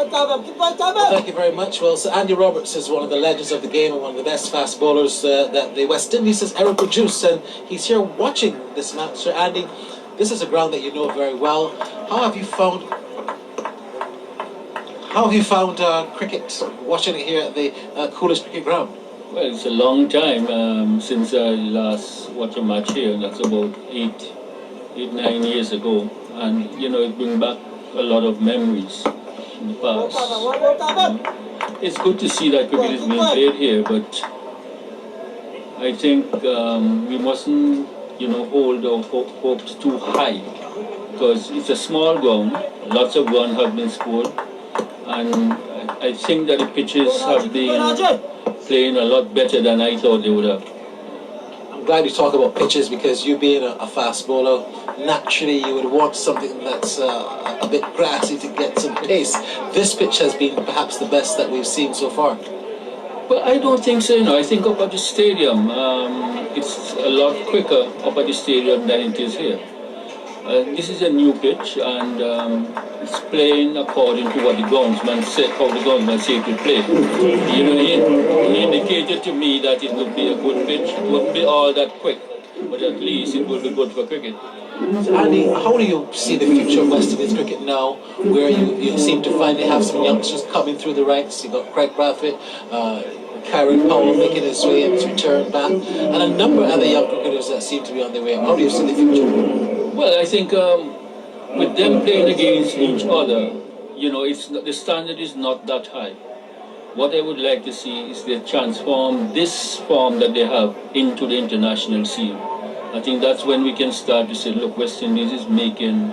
thank you very much. Well, Sir Andy Roberts is one of the legends of the game and one of the best fast bowlers that the West Indies has ever produced, and he's here watching this match. Sir Andy, this is a ground that you know very well. How have you found cricket, watching it here at the Coolidge Cricket Ground? Well, it's a long time since I last watched a match here, and that's about 9 years ago. And, you know, it brings back a lot of memories in the past. It's good to see that cricket is being played here, but I think we mustn't, you know, hold our hopes too high, because it's a small ground, lots of runs have been scored, and I think that the pitches have been playing a lot better than I thought they would have. I'm glad you talk about pitches, because you being a fast bowler, naturally you would want something that's a bit grassy to get some pace. This pitch has been perhaps the best that we've seen so far. But I don't think so, you know. I think up at the stadium, it's a lot quicker up at the stadium than it is here. This is a new pitch, and it's playing according to what the groundsman said, how the groundsman said to play. You know, he indicated to me that it would be a good pitch. It wouldn't be all that quick, but at least it would be good for cricket. Andy, how do you see the future of West Indies cricket now, where you seem to finally have some youngsters coming through the ranks? You've got Craig Brathwaite, Kieran Powell making his way and his return back, and a number of other young cricketers that seem to be on their way. How do you see the future? Well, I think with them playing against each other, you know, the standard is not that high. What I would like to see is they transform this form that they have into the international scene. I think that's when we can start to say, look, West Indies is making,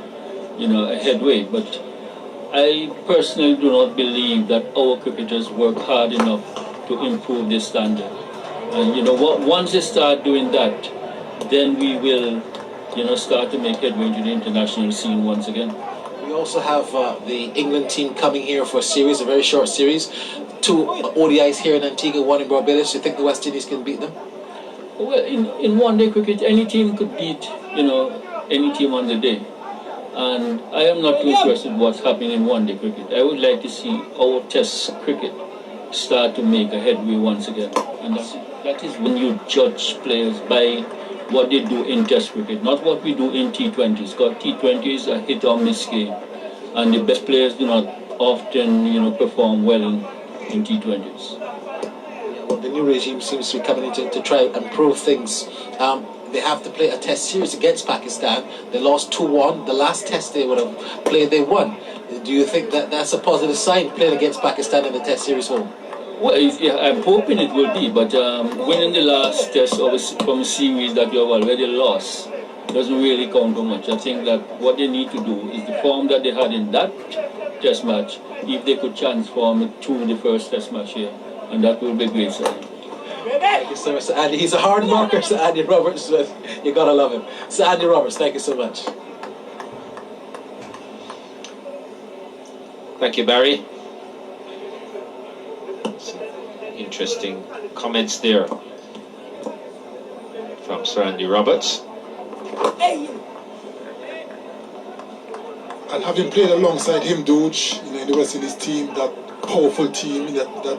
you know, a headway. But I personally do not believe that our cricketers work hard enough to improve their standard. And, you know, once they start doing that, then we will, you know, start to make headway into the international scene once again. We also have the England team coming here for a series, a very short series. 2 ODIs here in Antigua, 1 in Barbados. Do you think the West Indies can beat them? Well, in one-day cricket, any team could beat, you know, any team on the day. And I am not too interested in what's happening in one-day cricket. I would like to see our Test cricket start to make a headway once again. And that is when you judge players by what they do in Test cricket, not what we do in T20s. Because T20 is a hit-or-miss game, and the best players do not often, you know, perform well in T20s. Well, the new regime seems to be coming in to try and improve things. They have to play a Test series against Pakistan. They lost 2-1. The last Test they would have played, they won. Do you think that that's a positive sign, playing against Pakistan in the Test series home? Well, yeah, I'm hoping it will be, but winning the last Test from a series that you have already lost doesn't really count for much. I think that what they need to do is the form that they had in that Test match, if they could transform it to the first Test match here, and that will be a great sign. Thank you so much, Sir Andy. He's a hard worker, Sir Andy Roberts. You gotta love him. Sir Andy Roberts, thank you so much. Thank you, Barry. Some interesting comments there from Sir Andy Roberts. And having played alongside him, Dooch, you know, in the West Indies team, that powerful team in the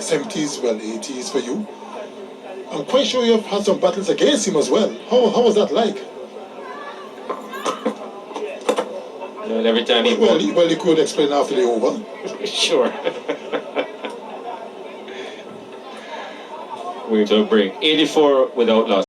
70s, well, 80s for you. I'm quite sure you have had some battles against him as well. How was that like? Well, every time he well, you could explain after the over. Sure. We're to break. 84 without loss.